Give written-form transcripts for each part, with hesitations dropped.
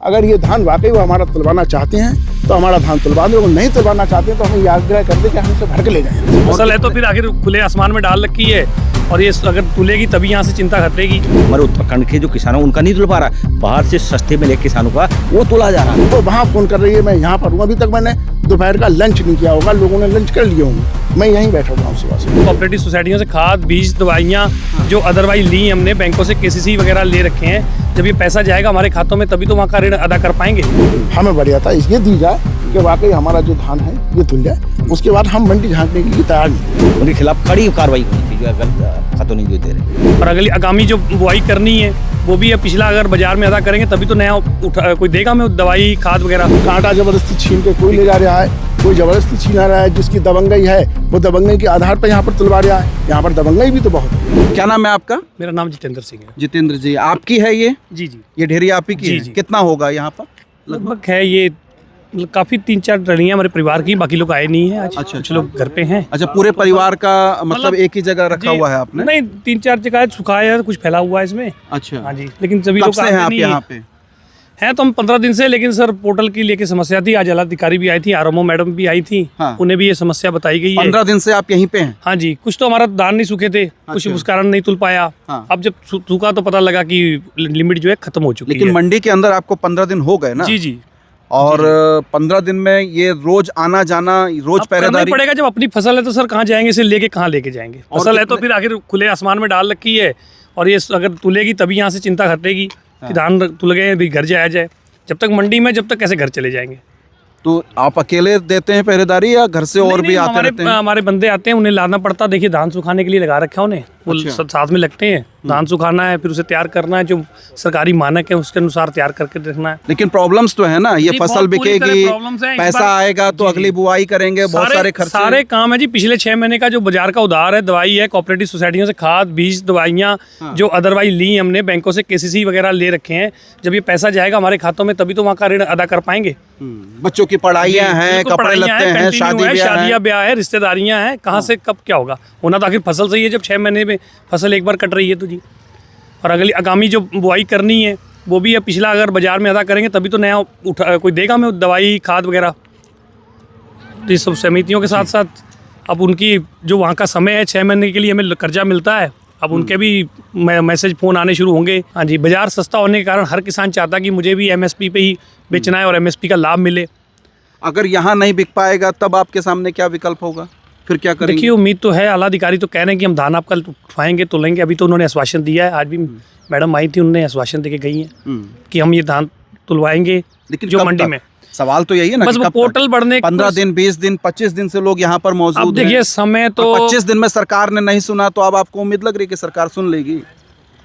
अगर ये धान वाकई वो हमारा तुलवाना चाहते हैं तो हमारा धान तुलवा दो, नहीं तुलवाना चाहते हैं तो हमें ये आग्रह कर दे कि हमसे भर के ले जाएं। फसल है तो फिर आखिर खुले आसमान में डाल रखी है, और ये अगर तुलेगी तभी यहाँ से चिंता हटेगी। हमारे उत्तराखंड के जो किसान हैं उनका नहीं तुल पा रहा, बाहर से सस्ते में ले किसानों का वो तुला जा रहा है। तो वहाँ फोन कर रही है, मैं यहाँ पर हूँ, अभी तक मैंने दोपहर का लंच नहीं किया होगा, लोगों ने लंच कर लिए होंगे, मैं यहीं बैठा हुआ हूँ सुबह से। कोऑपरेटिव सोसाइटियों से खाद, बीज, दवाइयाँ जो अदरवाइज ली हमने, बैंकों से केसीसी वगैरह ले रखे हैं, जब ये पैसा जाएगा हमारे खातों में तभी तो वहाँ का ऋण अदा कर पाएंगे। हमें वरीयता ये दी जाए कि वाकई हमारा जो धान है ये तुल जाए, उसके बाद हम मंडी झांकने के लिए तैयार नहीं। उनके खिलाफ कड़ी कार्रवाई होनी चाहिए अगर खातों नहीं जो दे रहे। और अगली आगामी जो बुआई करनी है वो भी है, पिछला अगर बाजार में अदा करेंगे तभी तो नया कोई देगा हमें दवाई खाद वगैरह। कांटा जबरदस्ती छीन के कोई ले जा रहा है, कोई जबरदस्ती छीना रहा है, जिसकी दबंगई है वो दबंगई के आधार पर यहाँ पर तुलवा रहा है। यहाँ पर दबंगई भी तो बहुत है। क्या नाम है आपका? मेरा नाम जितेंद्र सिंह है। जितेंद्र जी, आपकी है ये? जी जी, ये ढेरी आप ही की जी, है? जी। कितना होगा यहाँ पर? लगभग है ये काफी 3-4 डलियाँ हमारे परिवार की, बाकी लोग आए नहीं है आज। अच्छा, कुछ लोग घर पे हैं। अच्छा, पूरे परिवार का मतलब एक ही जगह रखा जी, हुआ है आपने? नहीं 3-4 जगह सुखाया है, कुछ फैला हुआ है इसमें। अच्छा, हाँ जी, लेकिन सभी कब लोग से आते हैं आप नहीं यहाँ पे? हैं तो हम 15 दिन से, लेकिन सर पोर्टल की लेके समस्या थी। आज जिलाधिकारी भी आई थी, आरएमओ मैडम भी आई थी, हाँ। उन्हें भी ये समस्या बताई गई है। 15 दिन से आप यहीं पे हैं? हाँ जी, कुछ तो हमारा धान नहीं सूखे थे, कुछ अच्छा। उस कारण नहीं तुल पाया। हाँ। अब जब सूखा तो पता लगा कि लिमिट जो है खत्म हो चुकी लेकिन है। मंडी के अंदर आपको 15 दिन हो गए ना? जी जी, और 15 दिन में ये रोज आना जाना, रोज अब करना ही पहरेदारी पड़ेगा। जब अपनी फसल है तो सर कहाँ जाएंगे, इसे लेके कहाँ लेके जाएंगे। और फसल है तो कितने- फिर आखिर खुले आसमान में डाल रखी है, और ये अगर तुलेगी तभी यहाँ से चिंता हटेगी कि धान तुल गए भी घर जाया जाए। जब तक मंडी में, जब तक कैसे घर चले जाएंगे। तो आप अकेले देते हैं पहरेदारी या घर से और भी आते रहते हैं? हमारे बंदे आते हैं, उन्हें लाना पड़ता। देखिए धान सुखाने के लिए लगा रखा है उन्हें, वो अच्छा। सब साथ में लगते हैं। धान सुखाना है, फिर उसे तैयार करना है, जो सरकारी मानक है उसके अनुसार तैयार करके रखना है। लेकिन प्रॉब्लम्स तो है ना, ये जी, फसल बहुत पूरी तरह बिकेगी, problems हैं। इस पैसा बार- आएगा तो अगली बुआई करेंगे, बहुत सारे खर्चे। सारे काम है जी। पिछले 6 महीने का जो बाजार का उधार है, दवाई है, कोऑपरेटिव सोसाइटियों से खाद, बीज, दवाइयाँ जो अदरवाइज ली हमने, बैंकों से केसीसी वगैरह ले रखे हैं, जब ये पैसा जाएगा हमारे खातों में तभी तो वहाँ का ऋण अदा कर पाएंगे। बच्चों की पढ़ाइयाँ हैं, बिल्कुल, कपड़े पढ़ाइयाँ लगते हैं, कंटिन्यू है, शादियाँ शादी ब्याह है, रिश्तेदारियाँ हैं, कहाँ से कब क्या होगा। होना तो आखिर फसल से ही है, जब 6 महीने में फसल एक बार कट रही है तो जी। और अगली आगामी जो बुआई करनी है वो भी है, पिछला अगर बाजार में अदा करेंगे तभी तो नया कोई देगा हमें दवाई खाद वगैरह। तो ये सब समितियों के साथ साथ अब उनकी जो वहाँ का समय है, 6 महीने के लिए हमें कर्जा मिलता है, अब उनके भी मैसेज फ़ोन आने शुरू होंगे। हाँ जी, बाजार सस्ता होने के कारण हर किसान चाहता कि मुझे भी एमएसपी पे ही बेचना है और एमएसपी का लाभ मिले। अगर यहाँ नहीं बिक पाएगा तब आपके सामने क्या विकल्प होगा, फिर क्या करेंगे? देखिए उम्मीद तो है, आला अधिकारी तो कह रहे हैं कि हम धान आपका उठाएंगे तो लेंगे। अभी तो उन्होंने आश्वासन दिया है, आज भी मैडम आई थी, उन्होंने आश्वासन देके गई हैं कि हम ये धान तुलवाएंगे। लेकिन जो कब मंडी तक? में सवाल तो यही है ना, बस कि वो कब तक? पोर्टल बढ़ने 15 दिन, 20 दिन, 25 दिन से लोग यहाँ पर मौजूद अब देखिए हैं। समय तो 25 दिन में सरकार ने नहीं सुना तो अब आपको उम्मीद लग रही है कि सरकार सुन लेगी?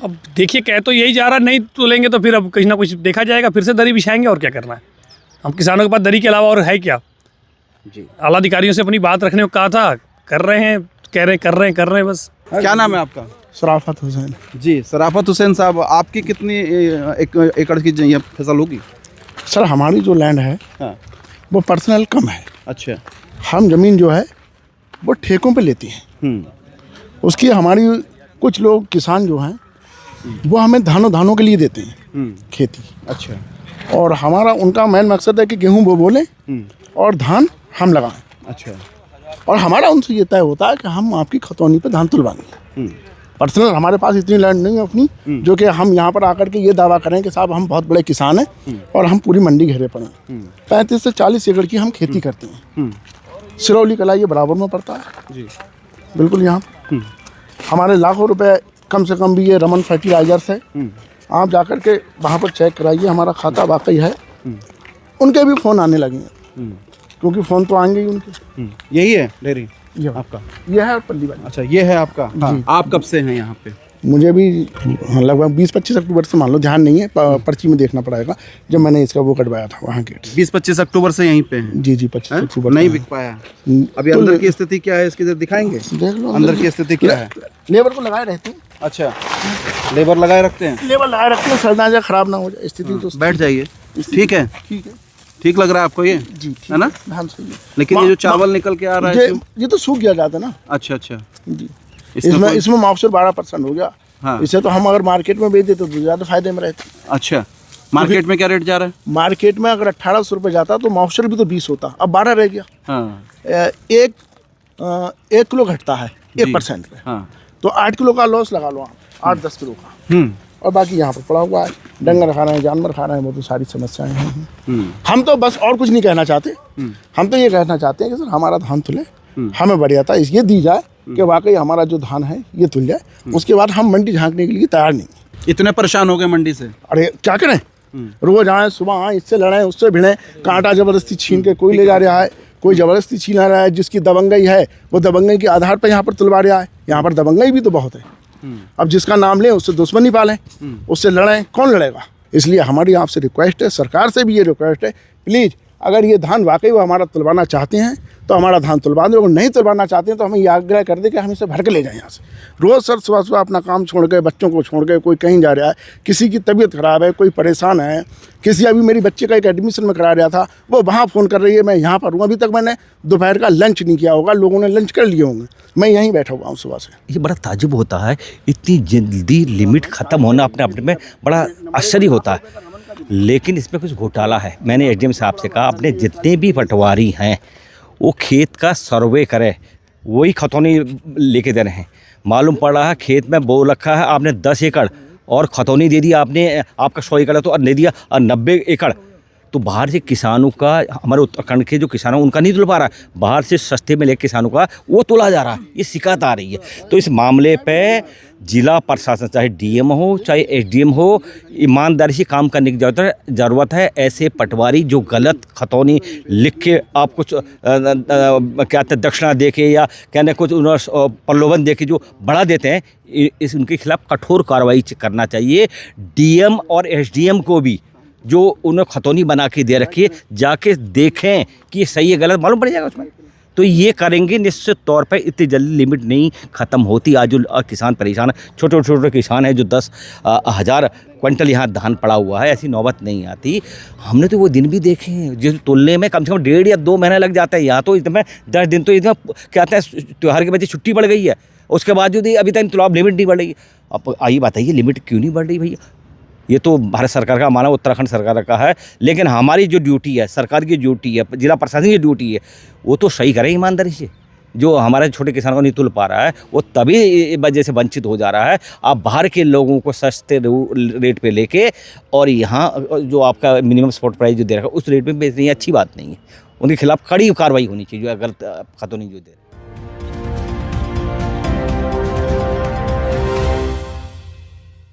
अब देखिए कह तो यही जा रहा, नहीं तुलेंगे तो फिर अब कहीं ना कुछ देखा जाएगा, फिर से दरी बिछाएंगे और क्या करना है। हम किसानों के पास दरी के अलावा और है क्या। जी, आला अधिकारियों से अपनी बात रखने को कहा था, कर रहे हैं, कर रहे हैं बस। क्या नाम है आपका? शराफत हुसैन। जी, शराफत हुसैन साहब, आपकी कितनी एकड़ की ये फसल होगी? सर हमारी जो लैंड है हाँ, वो पर्सनल कम है। अच्छा। हम ज़मीन जो है वो ठेकों पे लेती हैं। उसकी हमारी कुछ लोग किसान जो हैं वो हमें धानों के लिए देते हैं खेती। अच्छा। और हमारा उनका मेन मकसद है कि गेहूँ वो बोलें और धान हम लगाएं। अच्छा। और हमारा उनसे ये तय होता है कि हम आपकी खतौनी पे धान तुलवाएंगे। पर्सनल हमारे पास इतनी लैंड नहीं है अपनी जो कि हम यहाँ पर आकर के ये दावा करें कि साहब हम बहुत बड़े किसान हैं और हम पूरी मंडी घेरे पड़े हैं। 35 से 40 एकड़ की हम खेती करते हैं। सिरौली कला ये बराबर में पड़ता है जी, बिल्कुल। यहाँ हमारे लाखों रुपए कम से कम भी ये रमन फर्टिलाइजर्स है। आप जाकर के वहाँ पर चेक कराइए, हमारा खाता वाकई है। उनके भी फ़ोन आने लगे हैं, क्योंकि फ़ोन तो आएंगे ही उनके। यही है डेयरी ये आपका? ये है पल्ली वाली। अच्छा, ये है आपका? जी। आप कब से हैं यहाँ पे? मुझे भी लगभग 20-25 अक्टूबर से मान लो, ध्यान नहीं है, पर्ची में देखना पड़ेगा जब मैंने इसका वो कटवाया था वहाँ गेट। 20-25 अक्टूबर से यहीं पे हैं? जी 25 हैं? अक्टूबर नहीं से। बिक पाया अभी? तो अंदर की स्थिति क्या है इसकी जरा दिखाएंगे? देख लो अंदर की स्थिति क्या है? लेबर को लगाए रहते हैं। अच्छा, लेबर लगाए रखते हैं? लेबर लगाए रखते हैं, सड़ना जाए, खराब ना हो जाए स्थिति। तो बैठ जाइए, ठीक है? ठीक है, ठीक लग रहा है आपको ये? जी ठीक है ना? धान सही है। लेकिन ये जो चावल निकल के आ रहा है ये तो सूख गया जाता ना। अच्छा अच्छा, जी, इसमें इसमें मॉइस्चर 12% हो गया। हाँ। इसे तो हम अगर मार्केट में बेच देते तो ज़्यादा फायदे में रहते। अच्छा, मार्केट में क्या रेट जा रहा है? मार्केट में अगर 1800 रुपये जाता तो मॉइस्चर भी तो 20 होता, अब 12 रह गया। हाँ। एक 1 किलो घटता है 1% पे, हाँ। तो 8 किलो का लॉस लगा लो आप, 8-10 किलो का। और बाकी यहाँ पर पड़ा हुआ है, डंगर खा रहे हैं, जानवर खा रहे हैं, वो तो सारी समस्याएं हैं। हम तो बस और कुछ नहीं कहना चाहते, हम तो ये कहना चाहते हैं कि सर हमारा धान तुले, हमें वरीयता ये दी जाए कि वाकई हमारा जो धान है ये तुल जाए। उसके बाद हम मंडी झांकने के लिए तैयार नहीं। इतने परेशान हो गए मंडी से? अरे क्या करें, रोज आए, सुबह आए, इससे लड़ाएं, उससे भिड़ें, कांटा जबरदस्ती छीन के कोई ले जा रहा है, कोई जबरदस्ती छीन रहा है। जिसकी दबंगई है वो दबंगई के आधार पर यहाँ पर तुलवा रहा है। यहाँ पर दबंगई भी तो बहुत है। अब जिसका नाम लें उससे दुश्मनी पालें, उससे लड़ें, कौन लड़ेगा? इसलिए हमारी आपसे रिक्वेस्ट है, सरकार से भी ये रिक्वेस्ट है, प्लीज़ अगर ये धान वाकई वो हमारा तुलवाना चाहते हैं तो हमारा धान तुलवा दें, अगर नहीं तुलवाना चाहते हैं तो हमें ये आग्रह कर दें कि हम इसे भर के ले जाएं यहाँ से। रोज़ सर सुबह सुबह अपना काम छोड़ के, बच्चों को छोड़ के कोई कहीं जा रहा है, किसी की तबीयत ख़राब है, कोई परेशान है, किसी अभी मेरी बच्चे का एक एडमिशन में करा रहा था, वो वहाँ फ़ोन कर रही है, मैं यहाँ पर हूँ, अभी तक मैंने दोपहर का लंच नहीं किया होगा, लोगों ने लंच कर लिए होंगे, मैं यहीं बैठा हुआ हूँ सुबह से। ये बड़ा ताज्जुब होता है, इतनी जल्दी लिमिट ख़त्म होना अपने आप में बड़ा आश्चर्य होता है। लेकिन इसमें कुछ घोटाला है। मैंने एसडीएम साहब से कहा अपने जितने भी पटवारी हैं वो खेत का सर्वे करें, वही खतौनी लेके दे रहे हैं। मालूम पड़ रहा है खेत में बो रखा है आपने 10 एकड़ और खतौनी दे दी आपने, आपका 100 एकड़ है तो दे दिया 90 एकड़। तो बाहर से किसानों का, हमारे उत्तराखंड के जो किसान हैं उनका नहीं तुल पा रहा है, बाहर से सस्ते में ले किसानों का वो तुला जा रहा है। ये शिकायत आ रही है। तो इस मामले पे जिला प्रशासन, चाहे डीएम हो चाहे एसडीएम हो, ईमानदारी से काम करने की ज़रूरत है। ऐसे पटवारी जो गलत खतौनी लिख के आपको क्या कहते हैं दक्षिणा दे के या कहने कुछ उन्होंने प्रलोभन दे के जो बढ़ा देते हैं, इस उनके खिलाफ कठोर कार्रवाई करना चाहिए। डीएम और एसडीएम को भी जो उन्हें खतौनी बना के दे रखी है, जाके देखें कि ये सही है गलत, मालूम पड़ जाएगा उसमें। तो ये करेंगे निश्चित तौर पे इतनी जल्दी लिमिट नहीं ख़त्म होती। आज जो किसान परेशान है, छोटे छोटे किसान हैं जो 10,000 क्विंटल यहाँ धान पड़ा हुआ है, ऐसी नौबत नहीं आती। हमने तो वो दिन भी देखे हैं जिस तुलने में कम से कम 1.5 या 2 महीने लग जाते हैं। यहाँ तो इसमें 10 दिन तो इसमें कहते हैं त्यौहार के वजह छुट्टी बढ़ गई है, उसके बाद जो अभी तक तो लिमिट नहीं बढ़ रही। अब आइए बताइए लिमिट क्यों नहीं बढ़ रही भैया? ये तो भारत सरकार का माना, उत्तराखंड सरकार का है, लेकिन हमारी जो ड्यूटी है, सरकार की ड्यूटी है, जिला प्रशासन की ड्यूटी है, वो तो सही करें ईमानदारी से। जो हमारे छोटे किसानों को नहीं तुल पा रहा है वो तभी वजह से वंचित हो जा रहा है। आप बाहर के लोगों को सस्ते रेट पे लेके और यहाँ जो आपका मिनिमम सपोर्ट प्राइस जो दे रखा है उस रेट में बेचनी अच्छी बात नहीं है। उनके खिलाफ कड़ी कार्रवाई होनी चाहिए जो गलत खतौनी जो दे रहे हैं।